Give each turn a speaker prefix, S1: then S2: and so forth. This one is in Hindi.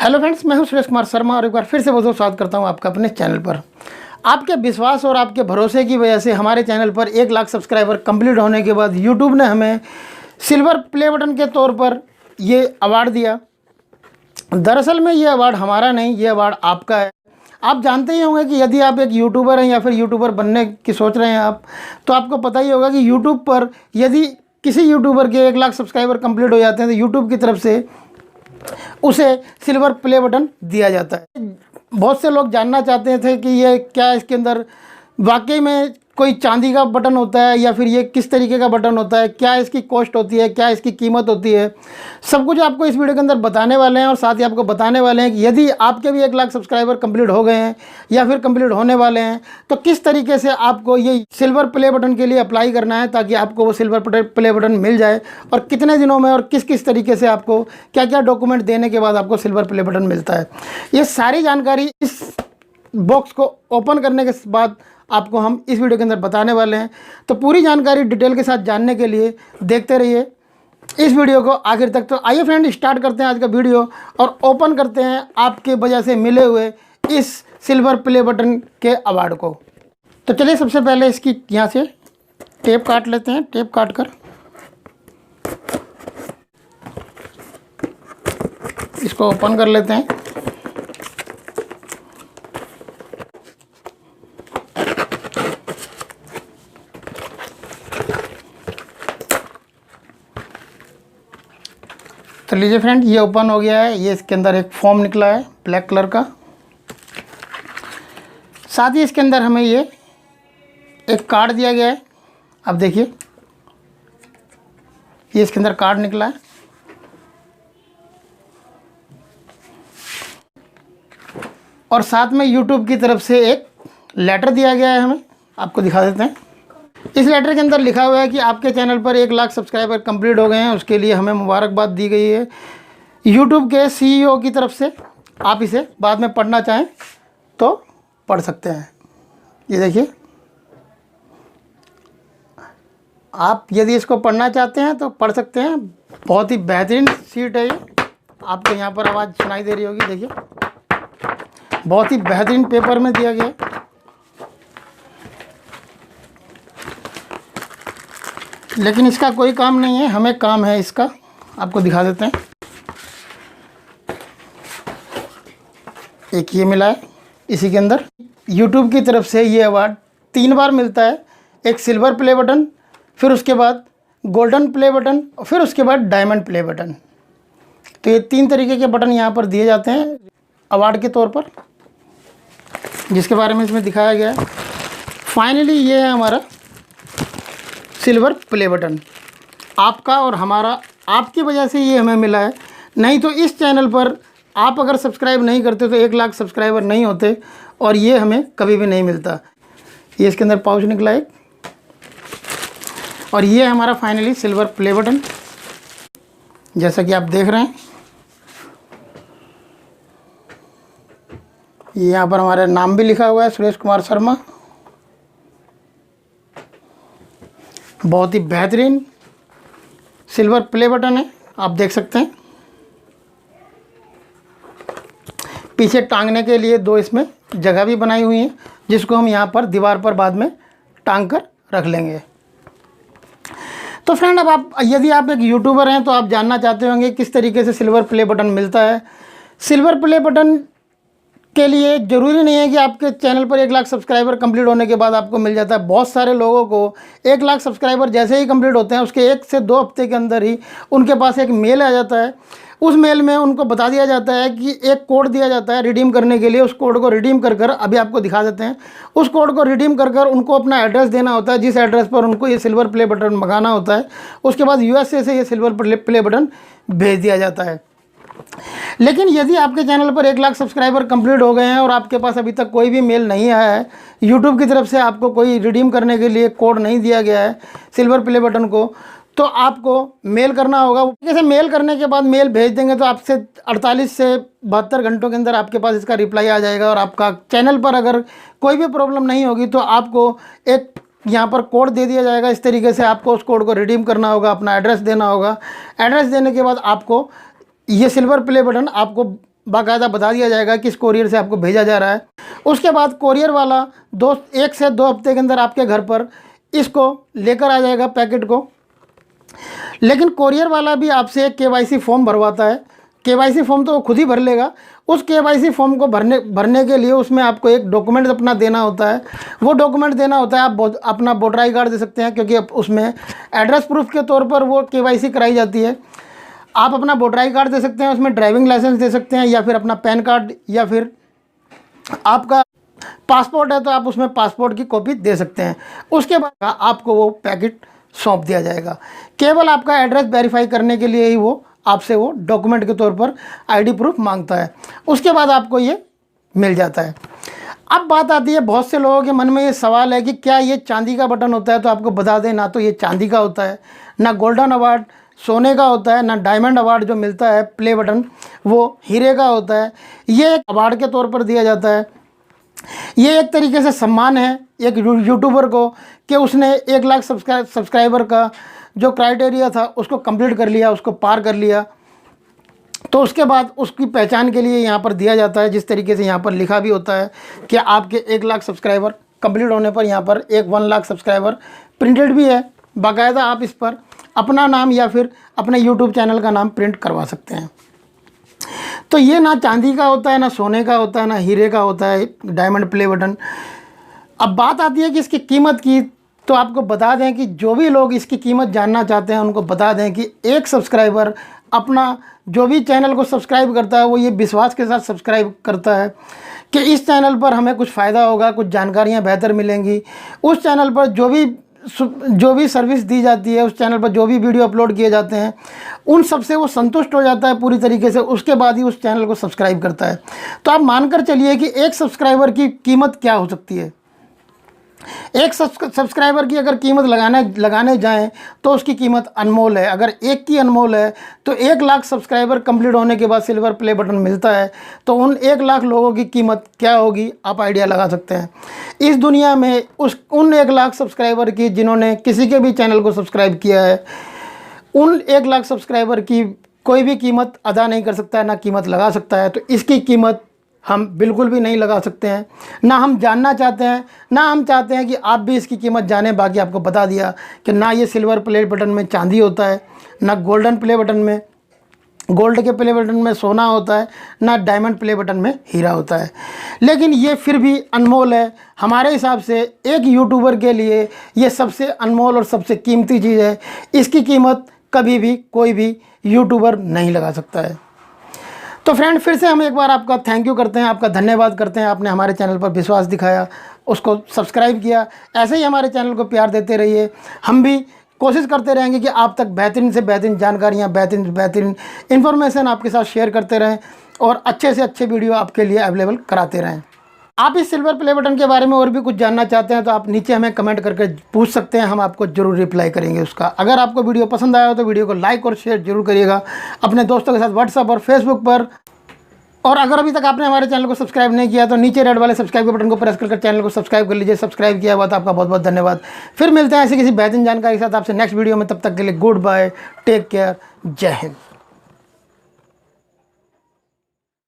S1: हेलो फ्रेंड्स, मैं हूं सुरेश कुमार शर्मा और एक बार फिर से बहुत बहुत स्वागत करता हूं आपका अपने चैनल पर। आपके विश्वास और आपके भरोसे की वजह से हमारे चैनल पर 1 लाख सब्सक्राइबर कंप्लीट होने के बाद यूट्यूब ने हमें सिल्वर प्ले बटन के तौर पर ये अवार्ड दिया। दरअसल में ये अवार्ड हमारा नहीं, ये अवार्ड आपका है। आप जानते ही होंगे कि यदि आप एक यूट्यूबर हैं या फिर यूट्यूबर बनने की सोच रहे हैं आप, तो आपको पता ही होगा कि यूट्यूब पर यदि किसी यूट्यूबर के 1 लाख सब्सक्राइबर कंप्लीट हो जाते हैं तो यूट्यूब की तरफ से उसे सिल्वर प्ले बटन दिया जाता है। बहुत से लोग जानना चाहते थे कि ये क्या इसके अंदर वाकई में कोई चांदी का बटन होता है या फिर ये किस तरीके का बटन होता है, क्या इसकी कॉस्ट होती है, क्या इसकी कीमत होती है। सब कुछ आपको इस वीडियो के अंदर बताने वाले हैं और साथ ही आपको बताने वाले हैं कि यदि आपके भी 1 लाख सब्सक्राइबर कंप्लीट हो गए हैं या फिर कंप्लीट होने वाले हैं तो किस तरीके से आपको ये सिल्वर प्ले बटन के लिए अप्लाई करना है ताकि आपको वो सिल्वर प्ले बटन मिल जाए, और कितने दिनों में और किस किस तरीके से आपको क्या क्या डॉक्यूमेंट देने के बाद आपको सिल्वर प्ले बटन मिलता है। ये सारी जानकारी इस बॉक्स को ओपन करने के बाद आपको हम इस वीडियो के अंदर बताने वाले हैं। तो पूरी जानकारी डिटेल के साथ जानने के लिए देखते रहिए इस वीडियो को आखिर तक। तो आइए फ्रेंड, स्टार्ट करते हैं आज का वीडियो और ओपन करते हैं आपके वजह से मिले हुए इस सिल्वर प्ले बटन के अवार्ड को। तो चलिए सबसे पहले इसकी यहाँ से टेप काट लेते हैं। टेप काट कर इसको ओपन कर लेते हैं। तो लीजिए फ्रेंड, ये ओपन हो गया है। ये इसके अंदर एक फॉर्म निकला है ब्लैक कलर का। साथ ही इसके अंदर हमें ये एक कार्ड दिया गया है। अब देखिए, ये इसके अंदर कार्ड निकला है। और साथ में YouTube की तरफ से एक लेटर दिया गया है हमें, आपको दिखा देते हैं। इस लेटर के अंदर लिखा हुआ है कि आपके चैनल पर 1 लाख सब्सक्राइबर कंप्लीट हो गए हैं, उसके लिए हमें मुबारकबाद दी गई है YouTube के CEO की तरफ से। आप इसे बाद में पढ़ना चाहें तो पढ़ सकते हैं। ये देखिए, आप यदि इसको पढ़ना चाहते हैं तो पढ़ सकते हैं। बहुत ही बेहतरीन सीट है ये। आपको यहाँ पर आवाज़ सुनाई दे रही होगी। देखिए, बहुत ही बेहतरीन पेपर में दिया गया है। लेकिन इसका कोई काम नहीं है, हमें काम है इसका। आपको दिखा देते हैं। एक ये मिला है इसी के अंदर। YouTube की तरफ से ये अवार्ड 3 बार मिलता है। एक सिल्वर प्ले बटन, फिर उसके बाद गोल्डन प्ले बटन, और फिर उसके बाद डायमंड प्ले बटन। तो ये 3 तरीके के बटन यहाँ पर दिए जाते हैं अवार्ड के तौर पर, जिसके बारे में इसमें दिखाया गया है। फाइनली ये है हमारा सिल्वर प्ले बटन, आपका और हमारा। आपकी वजह से ये हमें मिला है, नहीं तो इस चैनल पर आप अगर सब्सक्राइब नहीं करते तो 1 लाख सब्सक्राइबर नहीं होते और ये हमें कभी भी नहीं मिलता। ये इसके अंदर पाउच निकला एक, और ये हमारा फाइनली सिल्वर प्ले बटन, जैसा कि आप देख रहे हैं। ये यहाँ पर हमारा नाम भी लिखा हुआ है, सुरेश कुमार शर्मा। बहुत ही बेहतरीन सिल्वर प्ले बटन है, आप देख सकते हैं। पीछे टांगने के लिए 2 इसमें जगह भी बनाई हुई है, जिसको हम यहाँ पर दीवार पर बाद में टांग कर रख लेंगे। तो फ्रेंड, अब आप यदि आप एक यूट्यूबर हैं तो आप जानना चाहते होंगे किस तरीके से सिल्वर प्ले बटन मिलता है। सिल्वर प्ले बटन के लिए ज़रूरी नहीं है कि आपके चैनल पर 1 लाख सब्सक्राइबर कंप्लीट होने के बाद आपको मिल जाता है। बहुत सारे लोगों को 1 लाख सब्सक्राइबर जैसे ही कंप्लीट होते हैं उसके 1 से 2 हफ्ते के अंदर ही उनके पास एक मेल आ जाता है। उस मेल में उनको बता दिया जाता है कि एक कोड दिया जाता है रिडीम करने के लिए। उस कोड को रिडीम कर अभी आपको दिखा देते हैं। उस कोड को रिडीम कर उनको अपना एड्रेस देना होता है, जिस एड्रेस पर उनको ये सिल्वर प्ले बटन मंगाना होता है। उसके बाद USA से ये सिल्वर प्ले बटन भेज दिया जाता है। लेकिन यदि आपके चैनल पर 1 लाख सब्सक्राइबर कंप्लीट हो गए हैं और आपके पास अभी तक कोई भी मेल नहीं आया है, YouTube की तरफ से आपको कोई रिडीम करने के लिए कोड नहीं दिया गया है सिल्वर प्ले बटन को, तो आपको मेल करना होगा। जैसे मेल करने के बाद मेल भेज देंगे तो आपसे 48 से 72 घंटों के अंदर आपके पास इसका रिप्लाई आ जाएगा। और आपका चैनल पर अगर कोई भी प्रॉब्लम नहीं होगी तो आपको एक यहाँ पर कोड दे दिया जाएगा। इस तरीके से आपको उस कोड को रिडीम करना होगा, अपना एड्रेस देना होगा। एड्रेस देने के बाद आपको ये सिल्वर प्ले बटन आपको बाकायदा बता दिया जाएगा किस कोरियर से आपको भेजा जा रहा है। उसके बाद कोरियर वाला 1 से 2 हफ्ते के अंदर आपके घर पर इसको लेकर आ जाएगा पैकेट को। लेकिन कोरियर वाला भी आपसे एक KYC फॉर्म भरवाता है। KYC फॉर्म तो वो खुद ही भर लेगा। उस KYC फॉर्म को भरने के लिए उसमें आपको एक डॉक्यूमेंट अपना देना होता है। वो डॉक्यूमेंट देना होता है, आप अपना वोटर आई कार्ड दे सकते हैं, क्योंकि उसमें एड्रेस प्रूफ के तौर पर वो KYC कराई जाती है। आप अपना वोटर आई कार्ड दे सकते हैं, उसमें ड्राइविंग लाइसेंस दे सकते हैं, या फिर अपना पैन कार्ड, या फिर आपका पासपोर्ट है तो आप उसमें पासपोर्ट की कॉपी दे सकते हैं। उसके बाद आपको वो पैकेट सौंप दिया जाएगा। केवल आपका एड्रेस वेरीफाई करने के लिए ही वो आपसे वो डॉक्यूमेंट के तौर पर ID प्रूफ मांगता है। उसके बाद आपको ये मिल जाता है। अब बात आती है, बहुत से लोगों के मन में ये सवाल है कि क्या ये चांदी का बटन होता है? तो आपको बता दें, ना तो ये चांदी का होता है, ना गोल्डन अवार्ड सोने का होता है, ना डायमंड अवार्ड जो मिलता है प्ले बटन वो हीरे का होता है। ये एक अवार्ड के तौर पर दिया जाता है। ये एक तरीके से सम्मान है एक यूट्यूबर को कि उसने 1 लाख सब्सक्राइबर का जो क्राइटेरिया था उसको कंप्लीट कर लिया, उसको पार कर लिया। तो उसके बाद उसकी पहचान के लिए यहाँ पर दिया जाता है, जिस तरीके से यहाँ पर लिखा भी होता है कि आपके 1 लाख सब्सक्राइबर कंप्लीट होने पर यहाँ पर 1 लाख सब्सक्राइबर प्रिंटेड भी है। बाकायदा आप इस पर अपना नाम या फिर अपने यूट्यूब चैनल का नाम प्रिंट करवा सकते हैं। तो ये ना चांदी का होता है, ना सोने का होता है, ना हीरे का होता है डायमंड प्ले बटन। अब बात आती है कि इसकी कीमत की, तो आपको बता दें कि जो भी लोग इसकी कीमत जानना चाहते हैं उनको बता दें कि एक सब्सक्राइबर अपना जो भी चैनल को सब्सक्राइब करता है वो ये विश्वास के साथ सब्सक्राइब करता है कि इस चैनल पर हमें कुछ फ़ायदा होगा, कुछ जानकारियाँ बेहतर मिलेंगी। उस चैनल पर जो भी सर्विस दी जाती है, उस चैनल पर जो भी वीडियो अपलोड किए जाते हैं, उन सब से वो संतुष्ट हो जाता है पूरी तरीके से। उसके बाद ही उस चैनल को सब्सक्राइब करता है। तो आप मानकर चलिए कि एक सब्सक्राइबर की कीमत क्या हो सकती है। एक सब्सक्राइबर की अगर कीमत लगाने जाएं तो उसकी कीमत अनमोल है। अगर एक की अनमोल है तो 1 लाख सब्सक्राइबर कंप्लीट होने के बाद सिल्वर प्ले बटन मिलता है, तो उन 1 लाख लोगों की कीमत क्या होगी आप आइडिया लगा सकते हैं। इस दुनिया में उन 1 लाख सब्सक्राइबर की जिन्होंने किसी के भी चैनल को सब्सक्राइब किया है, उन 1 लाख सब्सक्राइबर की कोई भी कीमत अदा नहीं कर सकता है, ना कीमत लगा सकता है। तो इसकी कीमत हम बिल्कुल भी नहीं लगा सकते हैं, ना हम जानना चाहते हैं, ना हम चाहते हैं कि आप भी इसकी कीमत जानें। बाकी आपको बता दिया कि ना ये सिल्वर प्ले बटन में चांदी होता है, ना गोल्डन प्ले बटन में गोल्ड के प्ले बटन में सोना होता है, ना डायमंड प्ले बटन में हीरा होता है। लेकिन ये फिर भी अनमोल है हमारे हिसाब से। एक यूट्यूबर के लिए ये सबसे अनमोल और सबसे कीमती चीज़ है। इसकी कीमत कभी भी कोई भी यूट्यूबर नहीं लगा सकता है। तो फ्रेंड, फिर से हम एक बार आपका थैंक यू करते हैं, आपका धन्यवाद करते हैं। आपने हमारे चैनल पर विश्वास दिखाया, उसको सब्सक्राइब किया। ऐसे ही हमारे चैनल को प्यार देते रहिए। हम भी कोशिश करते रहेंगे कि आप तक बेहतरीन से बेहतरीन जानकारियाँ, बेहतरीन इन्फॉर्मेशन आपके साथ शेयर करते रहें और अच्छे से अच्छे वीडियो आपके लिए अवेलेबल कराते रहें। आप इस सिल्वर प्ले बटन के बारे में और भी कुछ जानना चाहते हैं तो आप नीचे हमें कमेंट करके पूछ सकते हैं, हम आपको ज़रूर रिप्लाई करेंगे उसका। अगर आपको वीडियो पसंद आया हो तो वीडियो को लाइक और शेयर जरूर करिएगा अपने दोस्तों के साथ व्हाट्सएप और फेसबुक पर। और अगर अभी तक आपने हमारे चैनल को सब्सक्राइब नहीं किया तो नीचे रेड वाले सब्सक्राइब के बटन को प्रेस कर चैनल को सब्सक्राइब कर लीजिए। सब्सक्राइब किया हुआ तो आपका बहुत बहुत धन्यवाद। फिर मिलते हैं ऐसी किसी बेहतरीन जानकारी के साथ आपसे नेक्स्ट वीडियो में। तब तक के लिए गुड बाय, टेक केयर, जय हिंद।